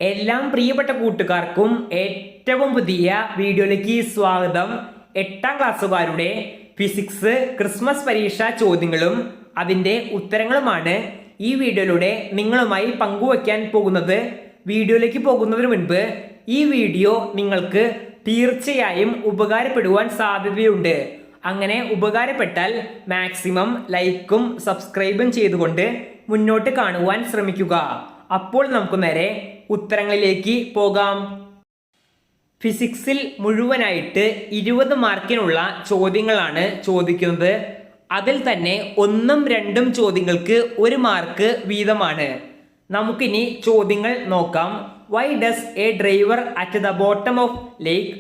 എല്ലാം പ്രിയപ്പെട്ട കൂട്ടുകാർക്കും ഏറ്റവും പുതിയ വീഡിയോയിലേക്ക് സ്വാഗതം. 8ാം ക്ലാസ്സുകാരുടെ ഫിസിക്സ് ക്രിസ്മസ് പരീക്ഷാ ചോദ്യങ്ങളും അതിൻ്റെ ഉത്തരങ്ങളുമാണ് ഈ വീഡിയോയിലൂടെ നിങ്ങളുമായി പങ്കുവയ്ക്കാൻ പോകുന്നത്. വീഡിയോയിലേക്ക് പോകുന്നതിന് മുൻപ് ഈ വീഡിയോ നിങ്ങൾക്ക് തീർച്ചയായും ഉപകാരപ്പെടുവാൻ സാധ്യതയുണ്ട്. അങ്ങനെ ഉപകാരപ്പെട്ടാൽ മാക്സിമം ലൈക്കും സബ്സ്ക്രൈബും ചെയ്തുകൊണ്ട് മുന്നോട്ട് കാണുവാൻ ശ്രമിക്കുക. അപ്പോൾ നമുക്ക് നേരെ ഉത്തരങ്ങളിലേക്ക് പോകാം. ഫിസിക്സിൽ മുഴുവനായിട്ട് 20 മാർക്കിനുള്ള ചോദ്യങ്ങളാണ് ചോദിക്കുന്നത്. അതിൽ തന്നെ 1ഉം 2ഉം ചോദ്യങ്ങൾക്ക് 1 മാർക്ക് വീതമാണ്. നമുക്കിനി ചോദ്യങ്ങൾ നോക്കാം. Why does a driver at the bottom of lake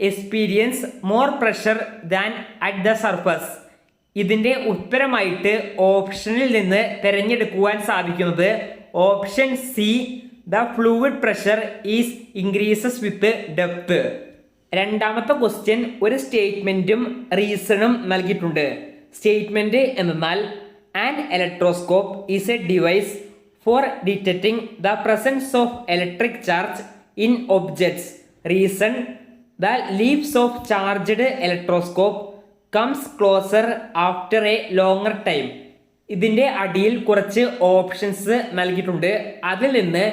experience more pressure than at the surface? ഇതിൻ്റെ ഉത്തരമായിട്ട് ഓപ്ഷനിൽ നിന്ന് തിരഞ്ഞെടുക്കുവാൻ സാധിക്കുന്നത് option C, the fluid pressure is increases with depth. രണ്ടാമത്തെ ക്വസ്റ്റ്യൻ ഒരു സ്റ്റേറ്റ്മെൻറ്റും റീസണും നൽകിയിട്ടുണ്ട്. സ്റ്റേറ്റ്മെൻറ്റ് എന്നാൽ an electroscope is a device for detecting the presence of electric charge in objects. Reason the leaves of charged electroscope comes closer after a longer time. ഇതിൻ്റെ അടിയിൽ കുറച്ച് options നൽകിയിട്ടുണ്ട്. അതിൽ നിന്ന്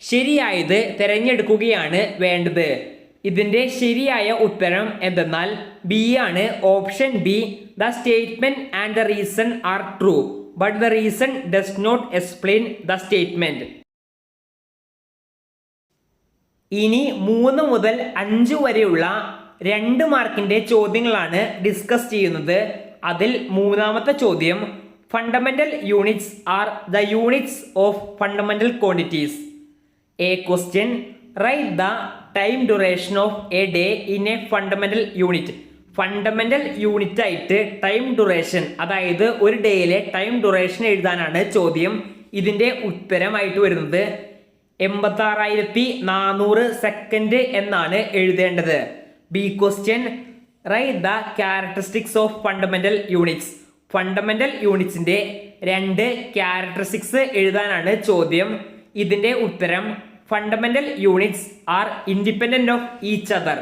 ശരിയായത് തിരഞ്ഞെടുക്കുകയാണ് വേണ്ടത്. ഇതിൻ്റെ ശരിയായ ഉത്തരം എന്തെന്നാൽ ബി ആണ്. Option B, the statement and the reason are true but the reason does not explain the statement. ഇനി 3 മുതൽ 5 വരെയുള്ള 2 മാർക്കിൻ്റെ ചോദ്യങ്ങളാണ് ഡിസ്കസ് ചെയ്യുന്നത്. അതിൽ മൂന്നാമത്തെ ചോദ്യം, fundamental units are the units of fundamental quantities. A question, write the time duration of A day in A fundamental unit. Fundamental unit ആയിട്ട് ടൈം ഡ്യൂറേഷൻ, അതായത് ഒരു ഡേയിലെ ടൈം ഡ്യൂറേഷൻ എഴുതാനാണ് ചോദ്യം. ഇതിൻ്റെ ഉത്തരമായിട്ട് വരുന്നത് 86,400 സെക്കൻഡ് എന്നാണ് എഴുതേണ്ടത്. B question, write the characteristics of fundamental units. Fundamental യൂണിറ്റ്സിൻ്റെ 2 ക്യാരക്ടറിസ്റ്റിക്സ് എഴുതാനാണ് ചോദ്യം. ഇതിൻ്റെ ഉത്തരം fundamental units are independent of each other.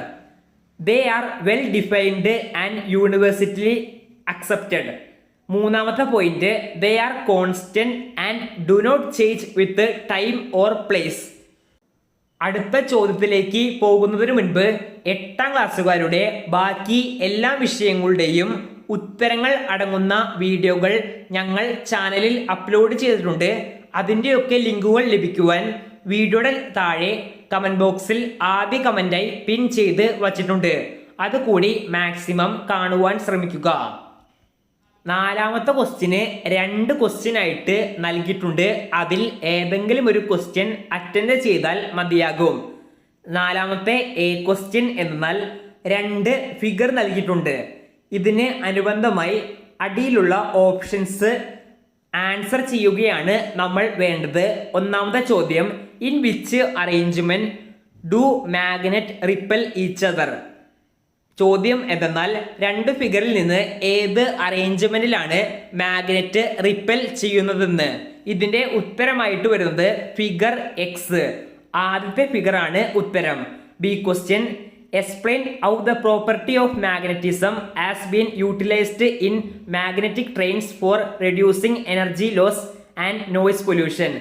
They are well defined and universally accepted. മൂന്നാമത്തെ point, they are constant and do not change with time or place. അടുത്ത ചോദ്യത്തിലേക്ക് പോകുന്നതിന് മുൻപ് 8ാം ക്ലാസ്സുകാരുടെ ബാക്കി എല്ലാ വിഷയങ്ങളുടെയും ഉത്തരങ്ങൾ അടങ്ങുന്ന വീഡിയോകൾ ഞങ്ങൾ ചാനലിൽ അപ്ലോഡ് ചെയ്തിട്ടുണ്ട്. അതിൻ്റെയൊക്കെ ലിങ്കുകൾ ലഭിക്കുവാൻ വീഡിയോയുടെ താഴെ കമൻറ്റ് ബോക്സിൽ ആദ്യ കമൻറ്റായി പിൻ ചെയ്ത് വച്ചിട്ടുണ്ട്. അതുകൂടി മാക്സിമം കാണുവാൻ ശ്രമിക്കുക. 4ാമത്തെ ക്വസ്റ്റ്യന് 2 ക്വസ്റ്റ്യൻ ആയിട്ട് നൽകിയിട്ടുണ്ട്. അതിൽ ഏതെങ്കിലും ഒരു ക്വസ്റ്റ്യൻ അറ്റൻഡ് ചെയ്താൽ മതിയാകും. 4ാമത്തെ എ ക്വസ്റ്റ്യൻ എന്നാൽ 2 ഫിഗർ നൽകിയിട്ടുണ്ട്. ഇതിന് അനുബന്ധമായി അടിയിലുള്ള ഓപ്ഷൻസ് ആൻസർ ചെയ്യുകയാണ് നമ്മൾ വേണ്ടത്. ഒന്നാമത്തെ ചോദ്യം, in which arrangement do magnet ripple each other? ചോദ്യം എന്തെന്നാൽ 2 ഫിഗറിൽ നിന്ന് ഏത് അറേഞ്ച്മെന്റിലാണ് മാഗ്നറ്റ് റിപ്പൽ ചെയ്യുന്നതെന്ന്. ഇതിൻ്റെ ഉത്തരമായിട്ട് വരുന്നത് ഫിഗർ എക്സ്. ആദ്യത്തെ ഫിഗർ ആണ് ഉത്തരം. B question, explain how the property of magnetism has been utilized in magnetic trains for reducing energy loss and noise pollution.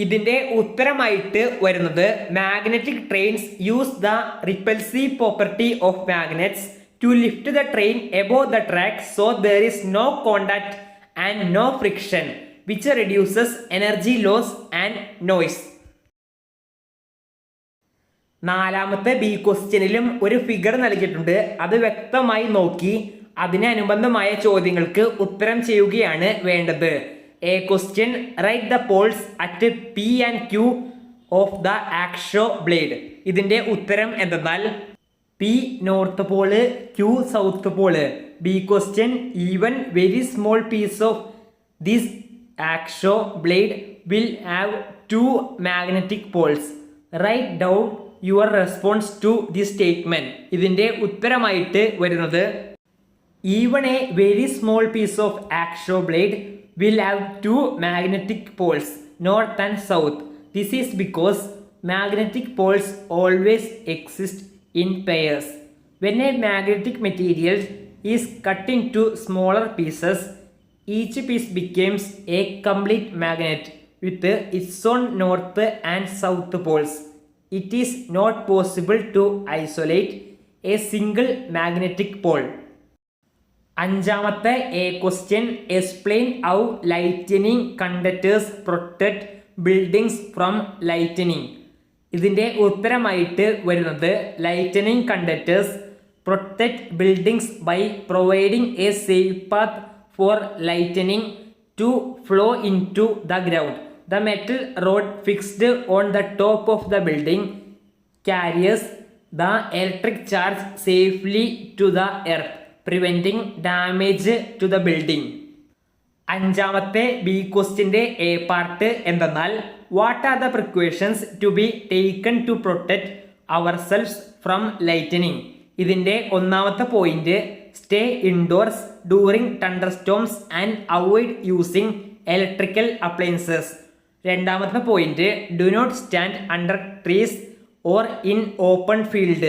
ഇതിൻ്റെ ഉത്തരമായിട്ട് വരുന്നത് magnetic trains use the repulsive property of magnets to lift the train above the track so there is no contact and no friction which reduces energy loss and noise. 4ാമത്തെ B ക്വസ്റ്റ്യനിലും ഒരു figure നൽകിയിട്ടുണ്ട്. അത് വ്യക്തമായി നോക്കി അതിനനുബന്ധമായ ചോദ്യങ്ങൾക്ക് ഉത്തരം ചെയ്യുകയാണ് വേണ്ടത്. A question, write the poles at P and Q of the hacksaw blade. ഇതിൻ്റെ ഉത്തരം എന്തെന്നാൽ P north pole, Q south pole. B question, even very small piece of this hacksaw blade will have 2 magnetic poles. Write down your response to the statement. ഇതിൻ്റെ ഉത്തരമായിട്ട് വരുന്നത് even a very small piece of hacksaw blade will have 2 magnetic poles, north and south. This is because magnetic poles always exist in pairs. When a magnetic material is cut into smaller pieces, each piece becomes a complete magnet with its own north and south poles. It is not possible to isolate a single magnetic pole. അഞ്ചാമത്തെ a question explain how lightning conductors protect buildings from lightning. ഇതിൻ്റെ ഉത്തരമായിട്ട് വരുന്നത് lightning conductors protect buildings by providing a safe path for lightning to flow into the ground. The metal rod fixed on the top of the building carries the electric charge safely to the earth, preventing damage to the building. അഞ്ചാമത്തെ B ക്വസ്റ്റ്യൻ്റെ A part എന്തെന്നാൽ what are the precautions to be taken to protect ourselves from lightning. ഇതിൻ്റെ ഒന്നാമത്തെ point stay indoors during thunderstorms and avoid using electrical appliances. രണ്ടാമത്തെ point do not stand under trees or in open field.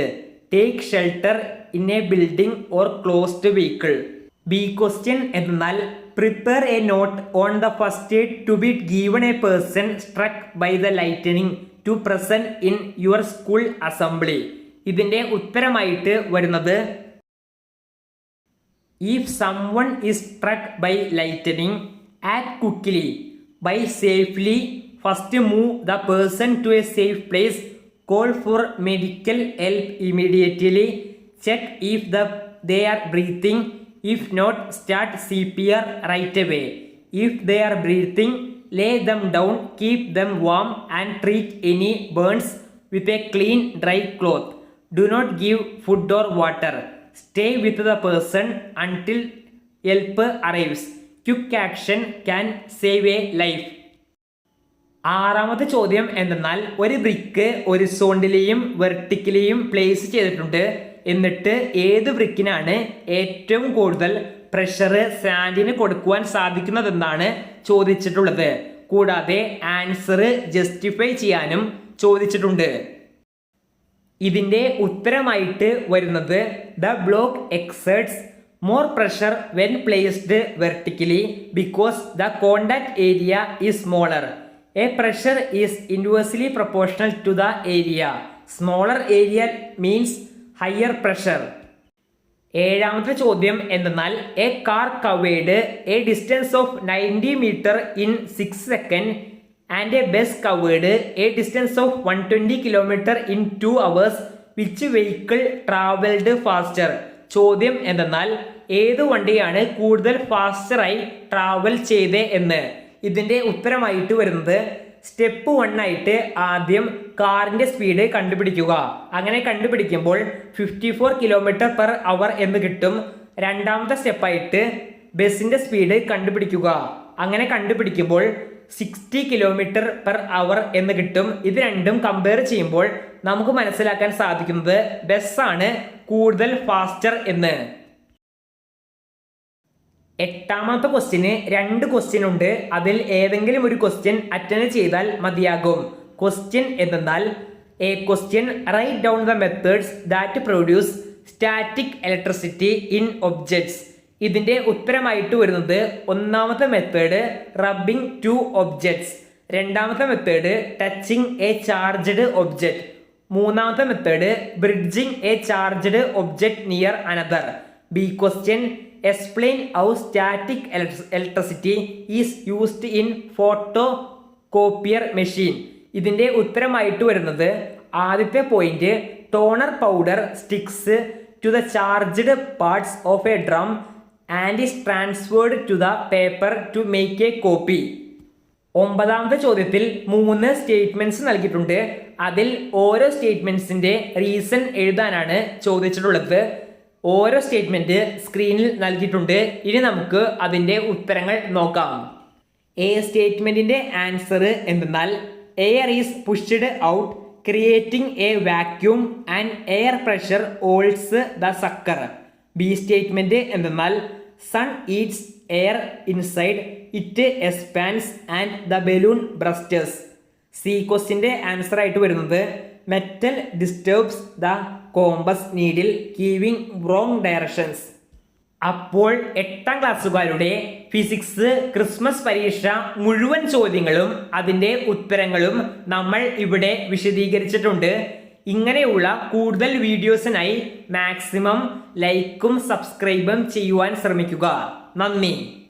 Take shelter in a building or closed vehicle. B question എന്നാൽ prepare a note on the first aid to be given a person struck by the lightning to present in your school assembly. ഇതിൻ്റെ ഉത്തരമായിട്ട് വരുന്നത് if someone is struck by lightning, act quickly. By safely, first move the person to a safe place. Call for medical help immediately. Check if they are breathing. If not, start CPR right away. If they are breathing, lay them down, keep them warm and treat any burns with a clean dry cloth. Do not give food or water. Stay with the person until help arrives. Quick action can save a life. ആറാമത്തെ ചോദ്യം എന്തെന്നാൽ ഒരു brick ഹൊറിസോണ്ടലിയും വെർട്ടിക്കലിയും place ചെയ്തിട്ടുണ്ട്. എന്നിട്ട് ഏത് ബ്രിക്കിനാണ് ഏറ്റവും കൂടുതൽ pressure സാൻഡിന് കൊടുക്കുവാൻ സാധിക്കുന്നതെന്നാണ് ചോദിച്ചിട്ടുള്ളത്. കൂടാതെ ആൻസർ ജസ്റ്റിഫൈ ചെയ്യാനും ചോദിച്ചിട്ടുണ്ട്. ഇതിൻ്റെ ഉത്തരമായിട്ട് വരുന്നത് the block exerts more pressure when placed vertically because the contact area is smaller. A pressure is inversely proportional to the area. Smaller area means higher pressure. ഏഴാമത്തെ ചോദ്യം എന്തെന്നാൽ A car covered A distance of 90 meter in 6 seconds and a bus covered a distance of 120 km in 2 hours. Which vehicle traveled faster? ചോദ്യം എന്തെന്നാൽ ഏത് വണ്ടിയാണ് കൂടുതൽ ഫാസ്റ്ററായി travel ചെയ്തേ എന്ന്. ഇതിൻ്റെ ഉത്തരമായിട്ട് വരുന്നത് സ്റ്റെപ്പ് 1 ആയിട്ട് ആദ്യം കാറിൻ്റെ സ്പീഡ് കണ്ടുപിടിക്കുക. അങ്ങനെ കണ്ടുപിടിക്കുമ്പോൾ 54 km/h എന്ന് കിട്ടും. രണ്ടാമത്തെ സ്റ്റെപ്പായിട്ട് ബസ്സിൻ്റെ സ്പീഡ് കണ്ടുപിടിക്കുക. അങ്ങനെ കണ്ടുപിടിക്കുമ്പോൾ 60 km/h എന്ന് കിട്ടും. ഇത് രണ്ടും കമ്പയർ ചെയ്യുമ്പോൾ നമുക്ക് മനസ്സിലാക്കാൻ സാധിക്കുന്നത് ബസ്സാണ് കൂടുതൽ ഫാസ്റ്റർ എന്ന്. എട്ടാമത്തെ ക്വസ്റ്റ്യന് 2 ക്വസ്റ്റ്യൻ ഉണ്ട്. അതിൽ ഏതെങ്കിലും ഒരു ക്വസ്റ്റ്യൻ അറ്റൻഡ് ചെയ്താൽ മതിയാകും. ക്വസ്റ്റ്യൻ എന്തെന്നാൽ A question write down the methods that produce static electricity in objects. ഇതിൻ്റെ ഉത്തരമായിട്ട് വരുന്നത് ഒന്നാമത്തെ മെത്തേഡ് റബ്ബിംഗ് ടു ഒബ്ജക്ട്സ്, രണ്ടാമത്തെ method touching a charged object, മൂന്നാമത്തെ method bridging a charged object near another. B question explain how static electricity is used in photocopier machine. ഇതിൻ്റെ ഉത്തരമായിട്ട് വരുന്നത് ആദ്യത്തെ point toner powder sticks to the charged parts of a drum and is transferred to the paper to make a copy. ഒമ്പതാമത്തെ ചോദ്യത്തിൽ 3 statements നൽകിയിട്ടുണ്ട്. അതിൽ ഓരോ സ്റ്റേറ്റ്മെന്റ്സിൻ്റെ reason എഴുതാനാണ് ചോദിച്ചിട്ടുള്ളത്. ഓരോ സ്റ്റേറ്റ്മെന്റ് സ്ക്രീനിൽ നൽകിയിട്ടുണ്ട്. ഇനി നമുക്ക് അതിൻ്റെ ഉത്തരങ്ങൾ നോക്കാം. എ സ്റ്റേറ്റ്മെന്റിന്റെ ആൻസർ എന്തെന്നാൽ air is pushed out creating a vacuum and air pressure holds the sucker. B statement എന്തെന്നാൽ sun heats air inside it expands and the balloon bursts. C ക്വസ്റ്റ്യൻ്റെ ആൻസർ ആയിട്ട് വരുന്നത് metal disturbs the compass needle giving wrong directions. അപ്പോൾ 8ാം ക്ലാസ്സുകാരുടെ physics Christmas പരീക്ഷ മുഴുവൻ ചോദ്യങ്ങളും അതിൻ്റെ ഉത്തരങ്ങളും നമ്മൾ ഇവിടെ വിശദീകരിച്ചിട്ടുണ്ട്. ഇങ്ങനെയുള്ള കൂടുതൽ വീഡിയോസിനായി മാക്സിമം ലൈക്കും സബ്സ്ക്രൈബും ചെയ്യുവാൻ ശ്രമിക്കുക. നന്ദി.